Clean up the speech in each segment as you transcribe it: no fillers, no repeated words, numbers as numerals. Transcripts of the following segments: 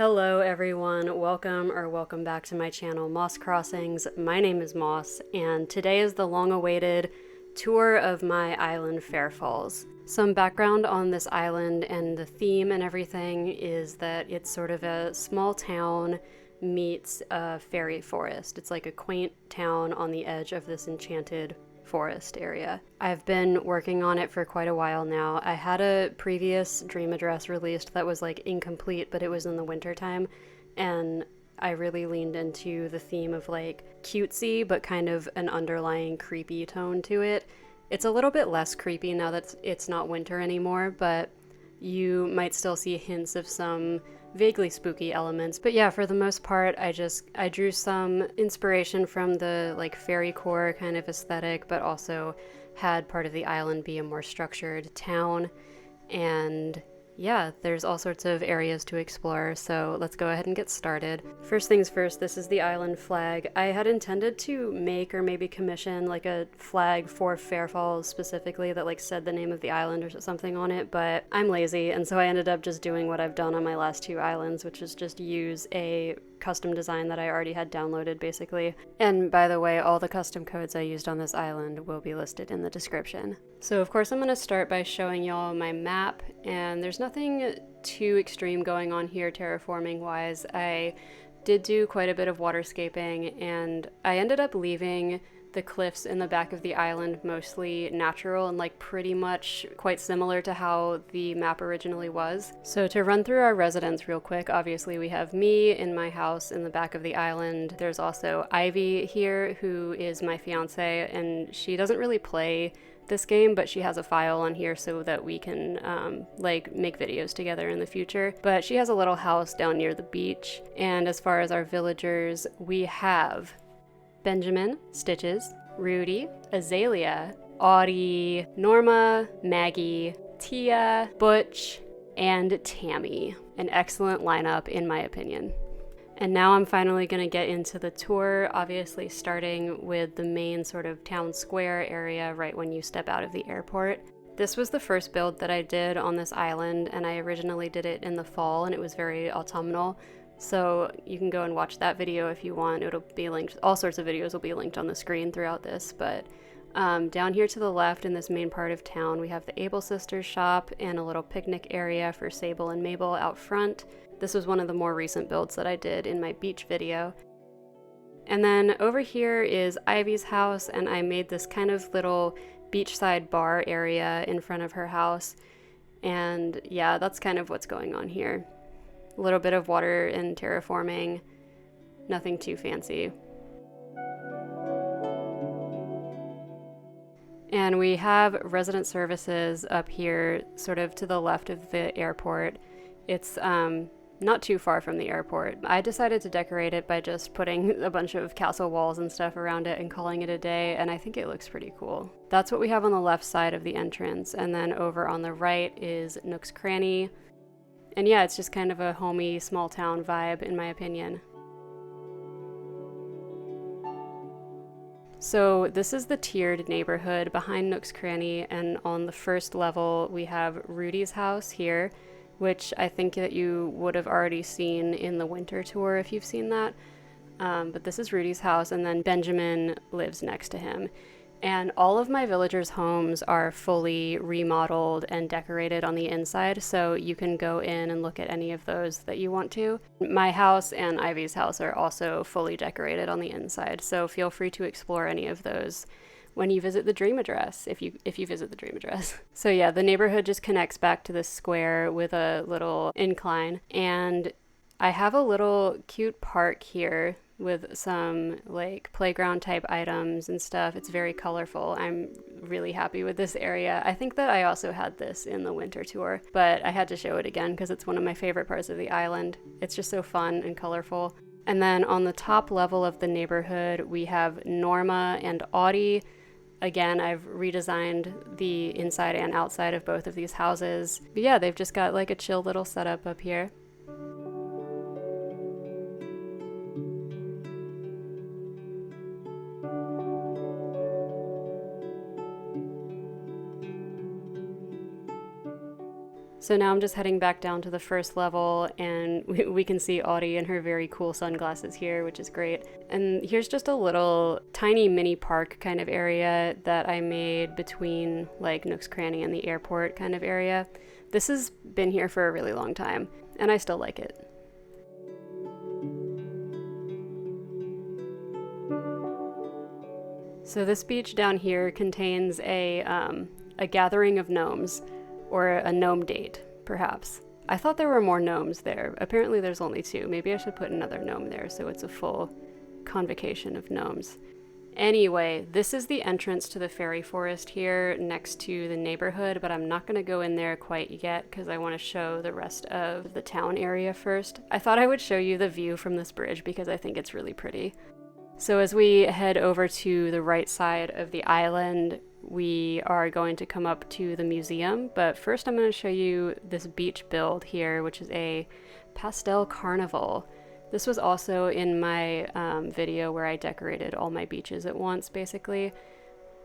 Hello everyone, welcome back to my channel Moss Crossings. My name is Moss and today is the long-awaited tour of my island Fairfalls. Some background on this island and the theme and everything is that it's sort of a small town meets a fairy forest. It's like a quaint town on the edge of this enchanted forest area. I've been working on it for quite a while now. I had a previous dream address released that was like incomplete, but it was in the winter time, and I really leaned into the theme of like cutesy but kind of an underlying creepy tone to it. It's a little bit less creepy now that it's not winter anymore, but you might still see hints of some vaguely spooky elements. But yeah, for the most part, I drew some inspiration from the like fairy core kind of aesthetic, but also had part of the island be a more structured town. And yeah, there's all sorts of areas to explore, so let's go ahead and get started. First things first, this is the island flag. I had intended to make or maybe commission like a flag for Fairfalls specifically that like said the name of the island or something on it, but I'm lazy, and so I ended up just doing what I've done on my last two islands, which is just use a custom design that I already had downloaded basically. And by the way, all the custom codes I used on this island will be listed in the description. So of course I'm going to start by showing y'all my map, and there's nothing too extreme going on here terraforming wise. I did do quite a bit of waterscaping, and I ended up leaving the cliffs in the back of the island mostly natural and like pretty much quite similar to how the map originally was. So to run through our residence real quick, obviously we have me in my house in the back of the island. There's also Ivy here, who is my fiance, and she doesn't really play this game, but she has a file on here so that we can like make videos together in the future. But she has a little house down near the beach. And as far as our villagers, we have Benjamin, Stitches, Rudy, Azalea, Audie, Norma, Maggie, Tia, Butch, and Tammy. An excellent lineup in my opinion. And now I'm finally going to get into the tour, obviously starting with the main sort of town square area right when you step out of the airport. This was the first build that I did on this island, and I originally did it in the fall, and it was very autumnal. So you can go and watch that video if you want. It'll be linked. All sorts of videos will be linked on the screen throughout this. But down here to the left in this main part of town, we have the Able Sisters shop and a little picnic area for Sable and Mabel out front. This was one of the more recent builds that I did in my beach video. And then over here is Ivy's house, and I made this kind of little beachside bar area in front of her house. And yeah, that's kind of what's going on here. A little bit of water and terraforming, nothing too fancy. And we have resident services up here, sort of to the left of the airport. It's not too far from the airport. I decided to decorate it by just putting a bunch of castle walls and stuff around it and calling it a day, and I think it looks pretty cool. That's what we have on the left side of the entrance, and then over on the right is Nook's Cranny. And yeah, it's just kind of a homey, small town vibe, in my opinion. So this is the tiered neighborhood behind Nook's Cranny, and on the first level we have Rudy's house here, which I think that you would have already seen in the winter tour if you've seen that. But this is Rudy's house, and then Benjamin lives next to him. And all of my villagers' homes are fully remodeled and decorated on the inside, so you can go in and look at any of those that you want to. My house and Ivy's house are also fully decorated on the inside, so feel free to explore any of those when you visit the dream address, if you visit the dream address. So yeah, the neighborhood just connects back to this square with a little incline, and I have a little cute park here with some like playground type items and stuff. It's very colorful. I'm really happy with this area. I think that I also had this in the winter tour, but I had to show it again because it's one of my favorite parts of the island. It's just so fun and colorful. And then on the top level of the neighborhood, we have Norma and Audie. Again, I've redesigned the inside and outside of both of these houses. But yeah, they've just got like a chill little setup up here. So now I'm just heading back down to the first level, and we can see Audie in her very cool sunglasses here, which is great. And here's just a little tiny mini park kind of area that I made between like Nook's Cranny and the airport kind of area. This has been here for a really long time, and I still like it. So this beach down here contains a gathering of gnomes, or a gnome date, perhaps. I thought there were more gnomes there. Apparently there's only 2. Maybe I should put another gnome there so it's a full convocation of gnomes. Anyway, this is the entrance to the fairy forest here next to the neighborhood, but I'm not going to go in there quite yet because I want to show the rest of the town area first. I thought I would show you the view from this bridge because I think it's really pretty. So as we head over to the right side of the island, we are going to come up to the museum, but first I'm going to show you this beach build here, which is a pastel carnival. This was also in my video where I decorated all my beaches at once, basically.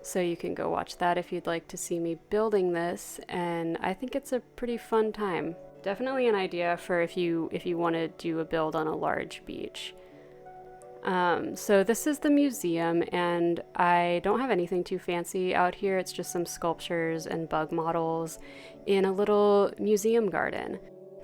So you can go watch that if you'd like to see me building this, and I think it's a pretty fun time. Definitely an idea for if you want to do a build on a large beach. So this is the museum, and I don't have anything too fancy out here. It's just some sculptures and bug models in a little museum garden.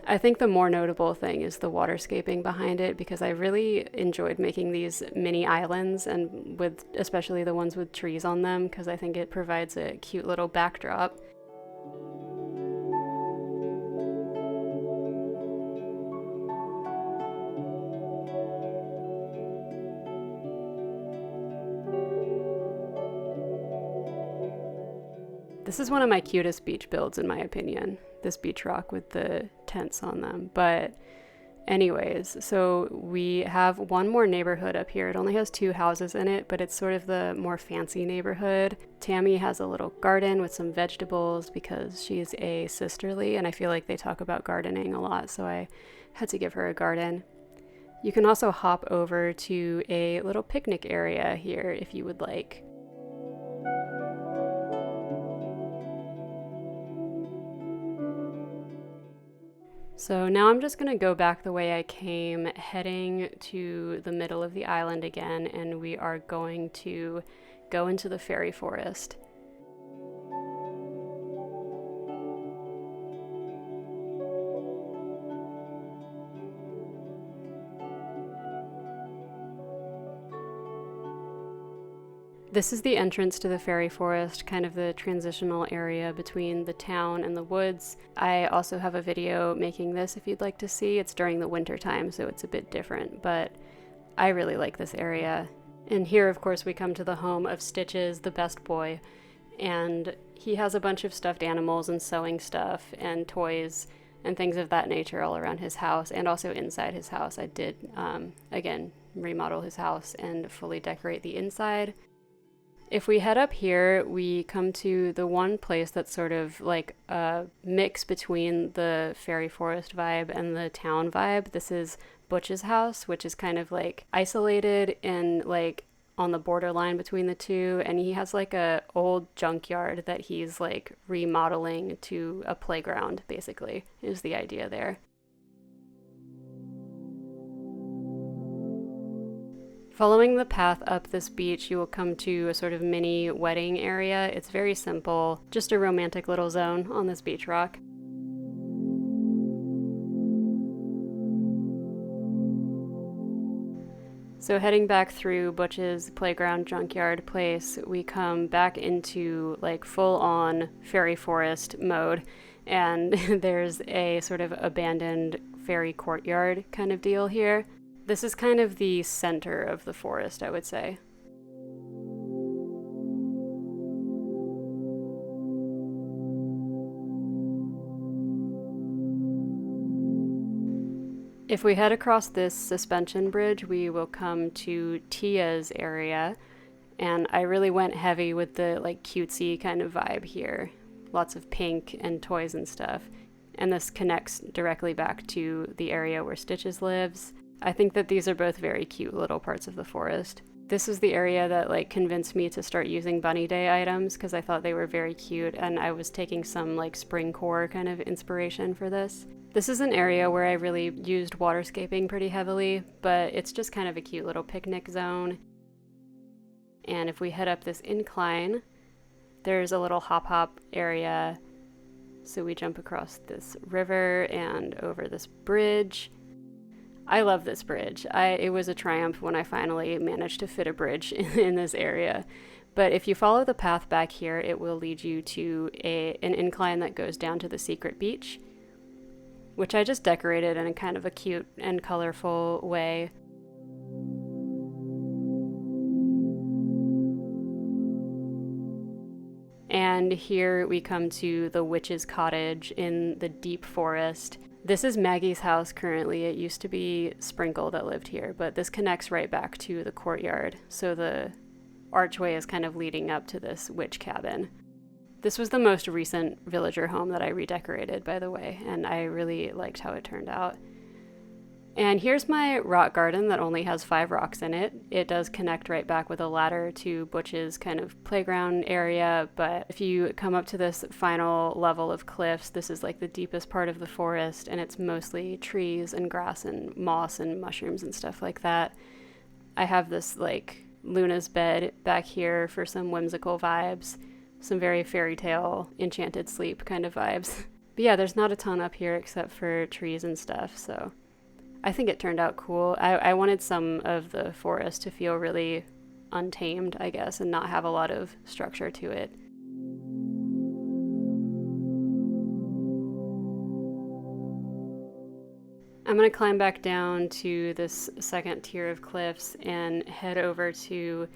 I think the more notable thing is the waterscaping behind it, because I really enjoyed making these mini islands, and with especially the ones with trees on them, because I think it provides a cute little backdrop. This is one of my cutest beach builds in my opinion, this beach rock with the tents on them. But anyways, so we have one more neighborhood up here. It only has 2 houses in it, but it's sort of the more fancy neighborhood. Tammy has a little garden with some vegetables because she's a sisterly, and I feel like they talk about gardening a lot, so I had to give her a garden. You can also hop over to a little picnic area here if you would like. So now I'm just going to go back the way I came, heading to the middle of the island again, and we are going to go into the fairy forest. This is the entrance to the fairy forest, kind of the transitional area between the town and the woods. I also have a video making this if you'd like to see. It's during the winter time, so it's a bit different, but I really like this area. And here, of course, we come to the home of Stitches, the best boy, and he has a bunch of stuffed animals and sewing stuff and toys and things of that nature all around his house, and also inside his house. I did, again, remodel his house and fully decorate the inside. If we head up here, we come to the one place that's sort of like a mix between the fairy forest vibe and the town vibe. This is Butch's house, which is kind of like isolated and like on the borderline between the two. And he has like a old junkyard that he's like remodeling to a playground, basically, is the idea there. Following the path up this beach, you will come to a sort of mini wedding area. It's very simple, just a romantic little zone on this beach rock. So heading back through Butch's playground junkyard place, we come back into like full-on fairy forest mode, and there's a sort of abandoned fairy courtyard kind of deal here. This is kind of the center of the forest, I would say. If we head across this suspension bridge, we will come to Tia's area, and I really went heavy with the like cutesy kind of vibe here. Lots of pink and toys and stuff. And this connects directly back to the area where Stitches lives. I think that these are both very cute little parts of the forest. This is the area that like convinced me to start using Bunny Day items because I thought they were very cute, and I was taking some like spring core kind of inspiration for this. This is an area where I really used waterscaping pretty heavily, but it's just kind of a cute little picnic zone. And if we head up this incline, there's a little hop area. So we jump across this river and over this bridge. I love this bridge. It was a triumph when I finally managed to fit a bridge in this area. But if you follow the path back here, it will lead you to an incline that goes down to the secret beach, which I just decorated in a kind of a cute and colorful way. And here we come to the witch's cottage in the deep forest. This is Maggie's house currently. It used to be Sprinkle that lived here, but this connects right back to the courtyard. So the archway is kind of leading up to this witch cabin. This was the most recent villager home that I redecorated, by the way, and I really liked how it turned out. And here's my rock garden that only has 5 rocks in it. It does connect right back with a ladder to Butch's kind of playground area, but if you come up to this final level of cliffs, this is like the deepest part of the forest, and it's mostly trees and grass and moss and mushrooms and stuff like that. I have this like Luna's bed back here for some whimsical vibes, some very fairy tale, enchanted sleep kind of vibes. But yeah, there's not a ton up here except for trees and stuff, so I think it turned out cool. I wanted some of the forest to feel really untamed, I guess, and not have a lot of structure to it. I'm going to climb back down to this second tier of cliffs and head over to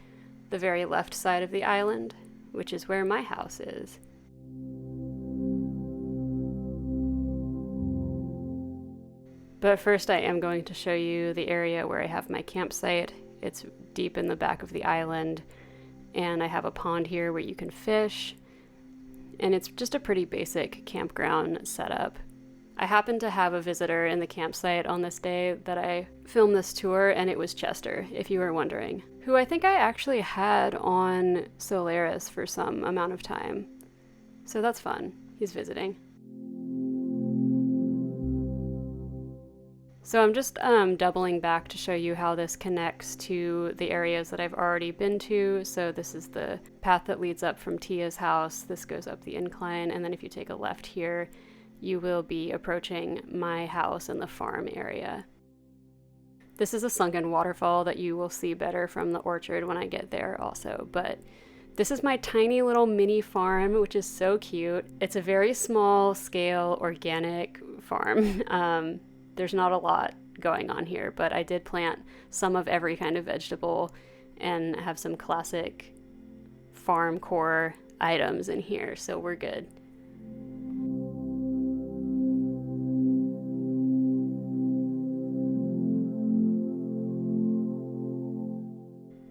the very left side of the island, which is where my house is. But first I am going to show you the area where I have my campsite. It's deep in the back of the island, and I have a pond here where you can fish, and it's just a pretty basic campground setup. I happened to have a visitor in the campsite on this day that I filmed this tour, and it was Chester, if you were wondering, who I think I actually had on Solaris for some amount of time. So that's fun. He's visiting. So I'm just doubling back to show you how this connects to the areas that I've already been to. So this is the path that leads up from Tia's house. This goes up the incline, and then if you take a left here, you will be approaching my house in the farm area. This is a sunken waterfall that you will see better from the orchard when I get there also, but this is my tiny little mini farm, which is so cute. It's a very small scale organic farm. There's not a lot going on here, but I did plant some of every kind of vegetable and have some classic farm core items in here, so we're good.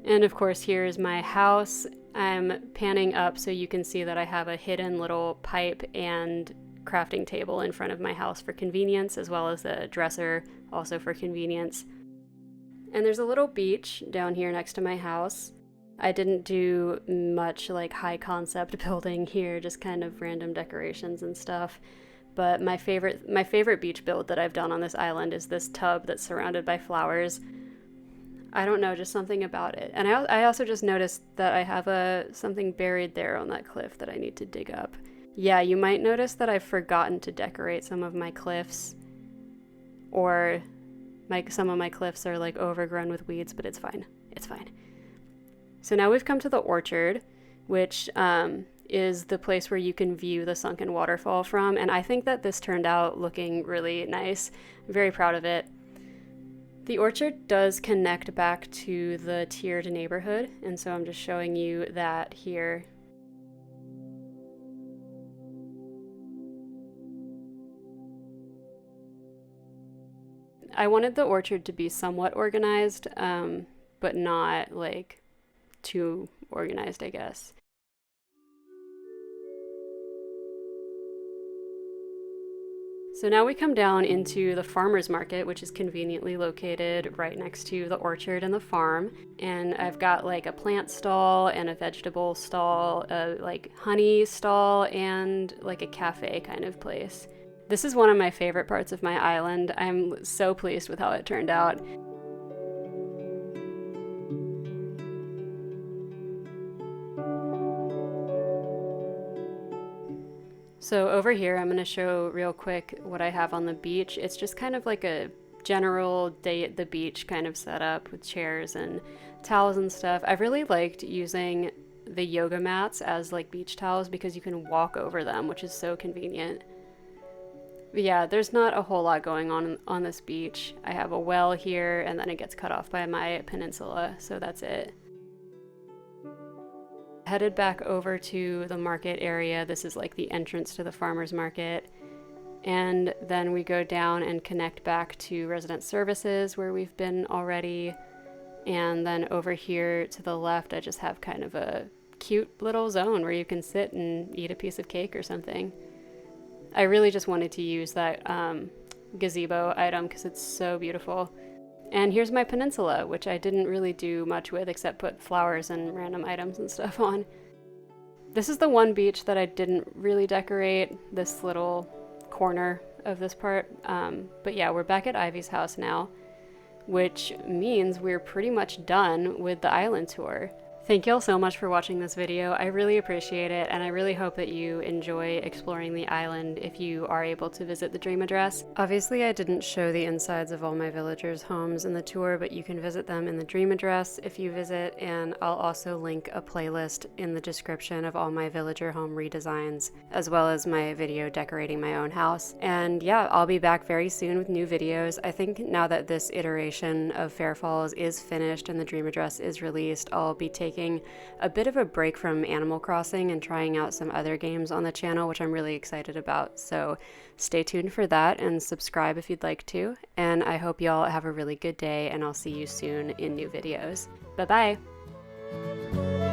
And of course, here is my house. I'm panning up so you can see that I have a hidden little pipe and crafting table in front of my house for convenience, as well as a dresser also for convenience. And there's a little beach down here next to my house. I didn't do much like high concept building here, just kind of random decorations and stuff. But my favorite beach build that I've done on this island is this tub that's surrounded by flowers. I don't know, just something about it. And I also just noticed that I have something buried there on that cliff that I need to dig up. Yeah, you might notice that I've forgotten to decorate some of my cliffs, or some of my cliffs are like overgrown with weeds, but it's fine. It's fine. So now we've come to the orchard, which is the place where you can view the sunken waterfall from, and I think that this turned out looking really nice. I'm very proud of it. The orchard does connect back to the tiered neighborhood, and so I'm just showing you that here. I wanted the orchard to be somewhat organized, but not like too organized, I guess. So now we come down into the farmer's market, which is conveniently located right next to the orchard and the farm. And I've got like a plant stall and a vegetable stall, a like honey stall, and like a cafe kind of place. This is one of my favorite parts of my island. I'm so pleased with how it turned out. So over here, I'm going to show real quick what I have on the beach. It's just kind of like a general day at the beach kind of setup with chairs and towels and stuff. I really liked using the yoga mats as like beach towels because you can walk over them, which is so convenient. But yeah, there's not a whole lot going on this beach. I have a well here, and then it gets cut off by my peninsula, so that's it. Headed back over to the market area. This is like the entrance to the farmer's market. And then we go down and connect back to resident services where we've been already. And then over here to the left, I just have kind of a cute little zone where you can sit and eat a piece of cake or something. I really just wanted to use that gazebo item because it's so beautiful. And here's my peninsula, which I didn't really do much with except put flowers and random items and stuff on. This is the one beach that I didn't really decorate, this little corner of this part. But yeah, we're back at Ivy's house now, which means we're pretty much done with the island tour. Thank you all so much for watching this video. I really appreciate it, and I really hope that you enjoy exploring the island if you are able to visit the Dream Address. Obviously, I didn't show the insides of all my villagers' homes in the tour, but you can visit them in the Dream Address if you visit, and I'll also link a playlist in the description of all my villager home redesigns, as well as my video decorating my own house. And yeah, I'll be back very soon with new videos. I think now that this iteration of Fairfalls is finished and the Dream Address is released, I'll be taking a bit of a break from Animal Crossing and trying out some other games on the channel, which I'm really excited about. So stay tuned for that and subscribe if you'd like to. And I hope y'all have a really good day, and I'll see you soon in new videos. Bye-bye!